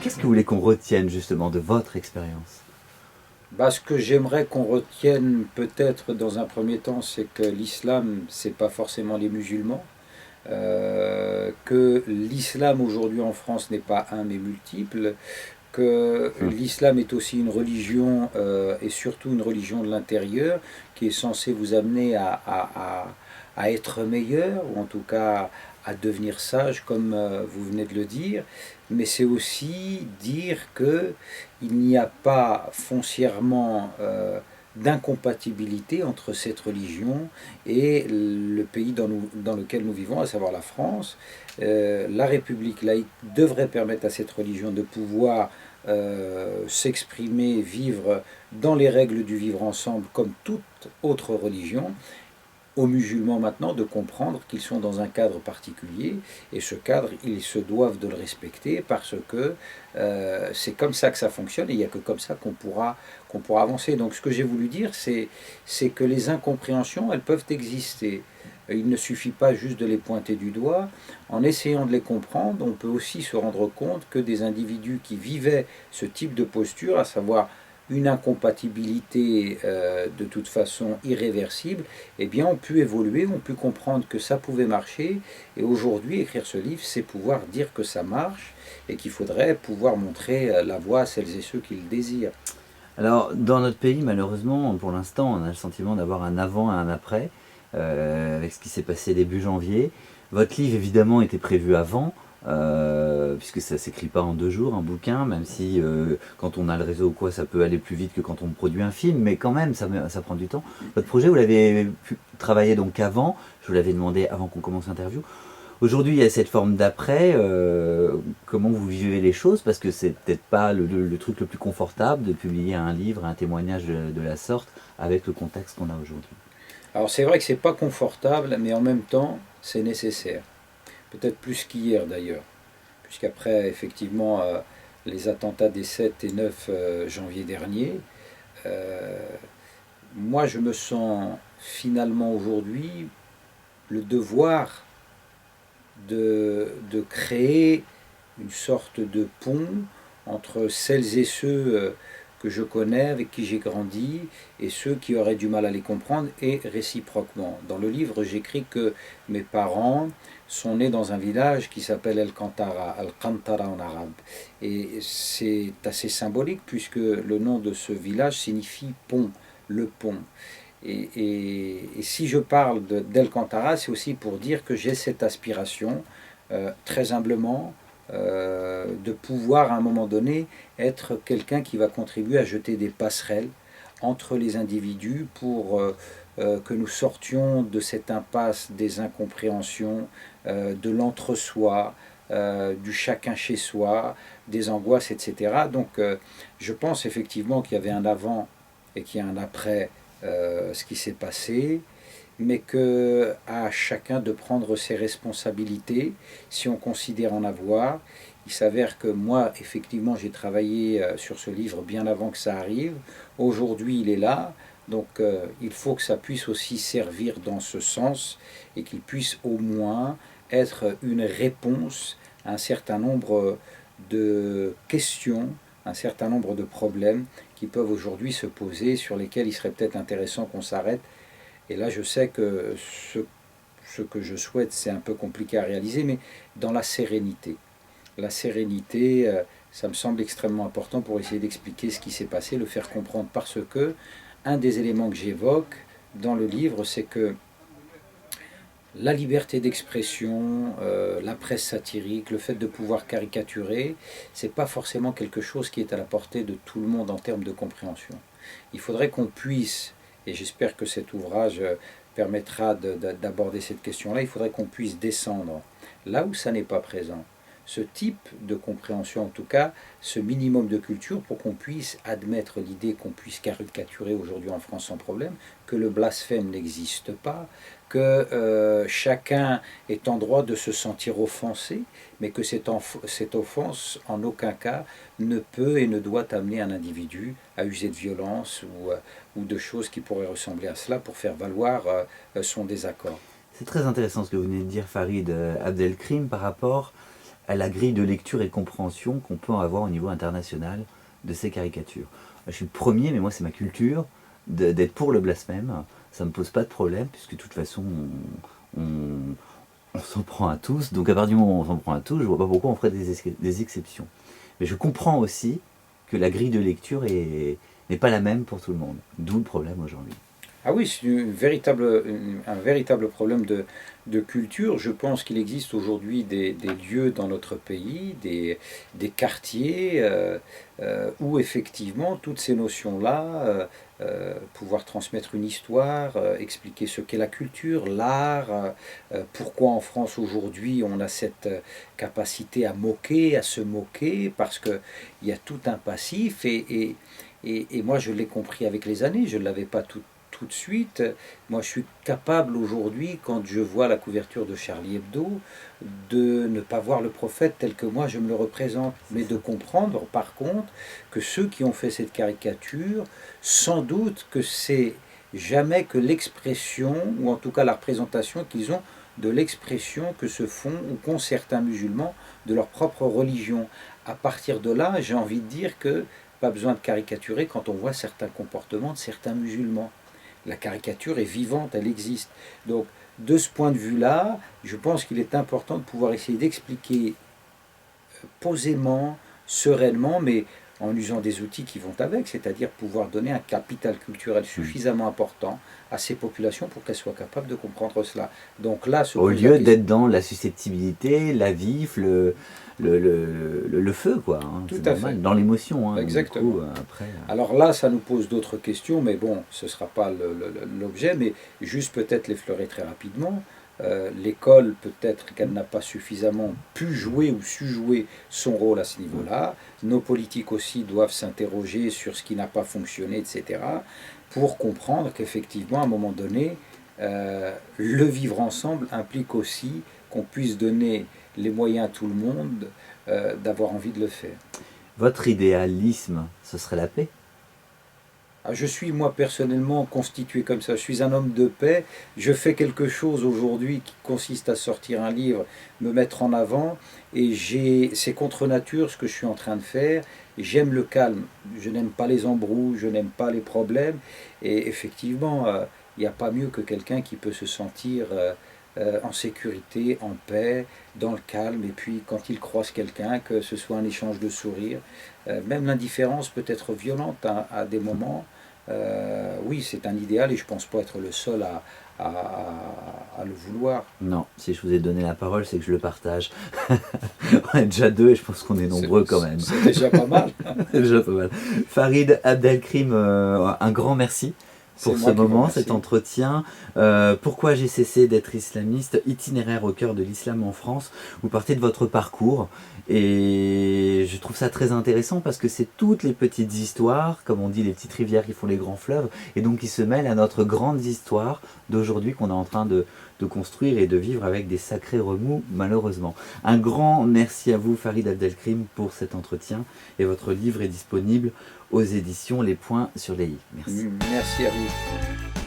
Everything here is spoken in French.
qu'est-ce que vous voulez qu'on retienne justement de votre expérience? Ce que j'aimerais qu'on retienne peut-être dans un premier temps, c'est que l'islam, c'est pas forcément les musulmans. Que l'islam aujourd'hui en France n'est pas un mais multiple, que Hum. l'islam est aussi une religion et surtout une religion de l'intérieur qui est censée vous amener à être meilleur ou en tout cas à devenir sage comme vous venez de le dire, mais c'est aussi dire que il n'y a pas foncièrement d'incompatibilité entre cette religion et le pays dans lequel nous vivons, à savoir la France. La République laïque devrait permettre à cette religion de pouvoir s'exprimer, vivre dans les règles du vivre ensemble comme toute autre religion, aux musulmans maintenant de comprendre qu'ils sont dans un cadre particulier et ce cadre, ils se doivent de le respecter parce que c'est comme ça que ça fonctionne et il n'y a que comme ça qu'on pourra avancer. Donc ce que j'ai voulu dire, c'est que les incompréhensions, elles peuvent exister. Il ne suffit pas juste de les pointer du doigt. En essayant de les comprendre, on peut aussi se rendre compte que des individus qui vivaient ce type de posture, à savoir une incompatibilité de toute façon irréversible, eh bien ont pu évoluer, ont pu comprendre que ça pouvait marcher, et aujourd'hui écrire ce livre, c'est pouvoir dire que ça marche, et qu'il faudrait pouvoir montrer la voie à celles et ceux qui le désirent. Alors, dans notre pays, malheureusement, pour l'instant, on a le sentiment d'avoir un avant et un après, avec ce qui s'est passé début janvier. Votre livre, évidemment, était prévu avant, puisque ça ne s'écrit pas en 2 jours, un bouquin, même si quand on a le réseau ou quoi, ça peut aller plus vite que quand on produit un film, mais quand même, ça prend du temps. Votre projet, vous l'avez pu travailler donc avant, je vous l'avais demandé avant qu'on commence l'interview. Aujourd'hui, il y a cette forme d'après. Comment vous vivez les choses? Parce que c'est peut-être pas le truc le plus confortable de publier un livre, un témoignage de la sorte avec le contexte qu'on a aujourd'hui. Alors c'est vrai que c'est pas confortable, mais en même temps, c'est nécessaire. Peut-être plus qu'hier d'ailleurs, puisqu'après effectivement les attentats des 7 et 9 janvier dernier, euh, moi je me sens finalement aujourd'hui le devoir de créer une sorte de pont entre celles et ceux que je connais, avec qui j'ai grandi, et ceux qui auraient du mal à les comprendre, et réciproquement. Dans le livre, j'écris que mes parents sont nés dans un village qui s'appelle Al-Qantara en arabe. Et c'est assez symbolique puisque le nom de ce village signifie pont, le pont. Et si je parle d'El-Cantara, c'est aussi pour dire que j'ai cette aspiration, très humblement, de pouvoir à un moment donné être quelqu'un qui va contribuer à jeter des passerelles entre les individus pour que nous sortions de cette impasse des incompréhensions, de l'entre-soi, du chacun chez soi, des angoisses, etc. Donc je pense effectivement qu'il y avait un avant et qu'il y a un après ce qui s'est passé, mais que à chacun de prendre ses responsabilités si on considère en avoir. Il s'avère que moi, effectivement, j'ai travaillé sur ce livre bien avant que ça arrive. Aujourd'hui, il est là. Donc, il faut que ça puisse aussi servir dans ce sens et qu'il puisse au moins être une réponse à un certain nombre de questions, un certain nombre de problèmes qui peuvent aujourd'hui se poser, sur lesquels il serait peut-être intéressant qu'on s'arrête. Et là, je sais que ce que je souhaite, c'est un peu compliqué à réaliser, mais dans la sérénité. La sérénité, ça me semble extrêmement important pour essayer d'expliquer ce qui s'est passé, le faire comprendre, parce que un des éléments que j'évoque dans le livre, c'est que la liberté d'expression, la presse satirique, le fait de pouvoir caricaturer, c'est pas forcément quelque chose qui est à la portée de tout le monde en termes de compréhension. Il faudrait qu'on puisse, et j'espère que cet ouvrage permettra d'aborder cette question-là, il faudrait qu'on puisse descendre là où ça n'est pas présent. Ce type de compréhension, en tout cas, ce minimum de culture pour qu'on puisse admettre l'idée qu'on puisse caricaturer aujourd'hui en France sans problème, que le blasphème n'existe pas, que chacun est en droit de se sentir offensé, mais que cette offense, en aucun cas, ne peut et ne doit amener un individu à user de violence ou de choses qui pourraient ressembler à cela pour faire valoir son désaccord. C'est très intéressant ce que vous venez de dire, Farid Abdelkrim, par rapport à la grille de lecture et de compréhension qu'on peut avoir au niveau international de ces caricatures. Je suis le premier, mais moi c'est ma culture, d'être pour le blasphème. Ça ne me pose pas de problème, puisque de toute façon, on s'en prend à tous. Donc à partir du moment où on s'en prend à tous, je ne vois pas pourquoi on ferait des exceptions. Mais je comprends aussi que la grille de lecture n'est pas la même pour tout le monde. D'où le problème aujourd'hui. Ah oui, c'est un véritable problème de culture. Je pense qu'il existe aujourd'hui des lieux dans notre pays, des quartiers où effectivement toutes ces notions-là, pouvoir transmettre une histoire, expliquer ce qu'est la culture, l'art, pourquoi en France aujourd'hui on a cette capacité à moquer, à se moquer, parce qu'il y a tout un passif et moi je l'ai compris avec les années, je ne l'avais pas tout de suite. Moi, je suis capable aujourd'hui, quand je vois la couverture de Charlie Hebdo, de ne pas voir le prophète tel que moi je me le représente, mais de comprendre par contre que ceux qui ont fait cette caricature, sans doute que c'est jamais que l'expression, ou en tout cas la représentation qu'ils ont de l'expression que se font ou qu'ont certains musulmans de leur propre religion. À partir de là, j'ai envie de dire que pas besoin de caricaturer quand on voit certains comportements de certains musulmans. La caricature est vivante, elle existe. Donc, de ce point de vue-là, je pense qu'il est important de pouvoir essayer d'expliquer posément, sereinement, mais en usant des outils qui vont avec, c'est-à-dire pouvoir donner un capital culturel suffisamment important à ces populations pour qu'elles soient capables de comprendre cela. Donc là, au lieu d'être dans la susceptibilité, la vif, le feu, quoi. Hein, tout à fait. Dans l'émotion. Hein, exactement. Du coup, après, Alors là, ça nous pose d'autres questions, mais bon, ce ne sera pas l'objet, mais juste peut-être l'effleurer très rapidement. L'école, peut-être qu'elle n'a pas suffisamment pu jouer ou su jouer son rôle à ce niveau-là. Nos politiques aussi doivent s'interroger sur ce qui n'a pas fonctionné, etc., pour comprendre qu'effectivement, à un moment donné, le vivre ensemble implique aussi qu'on puisse donner les moyens à tout le monde d'avoir envie de le faire. Votre idéalisme, ce serait la paix ? Je suis moi personnellement constitué comme ça, je suis un homme de paix, je fais quelque chose aujourd'hui qui consiste à sortir un livre, me mettre en avant, et c'est contre nature ce que je suis en train de faire, j'aime le calme, je n'aime pas les embrouilles, je n'aime pas les problèmes, et effectivement, il n'y a pas mieux que quelqu'un qui peut se sentir en sécurité, en paix, dans le calme, et puis quand il croise quelqu'un, que ce soit un échange de sourires, même l'indifférence peut être violente à des moments. Oui, c'est un idéal et je ne pense pas être le seul à le vouloir. Non, si je vous ai donné la parole, c'est que je le partage. On est déjà deux et je pense qu'on est nombreux quand même. C'est déjà pas mal. C'est déjà pas mal. Farid Abdelkrim, un grand merci pour ce moment, cet entretien. Pourquoi j'ai cessé d'être islamiste, itinéraire au cœur de l'islam en France. Vous partez de votre parcours et je trouve ça très intéressant parce que c'est toutes les petites histoires, comme on dit, les petites rivières qui font les grands fleuves, et donc qui se mêlent à notre grande histoire d'aujourd'hui qu'on est en train de construire et de vivre avec des sacrés remous, malheureusement. Un grand merci à vous, Farid Abdelkrim, pour cet entretien, et votre livre est disponible aux éditions Les Points sur les i. Merci. Merci à vous.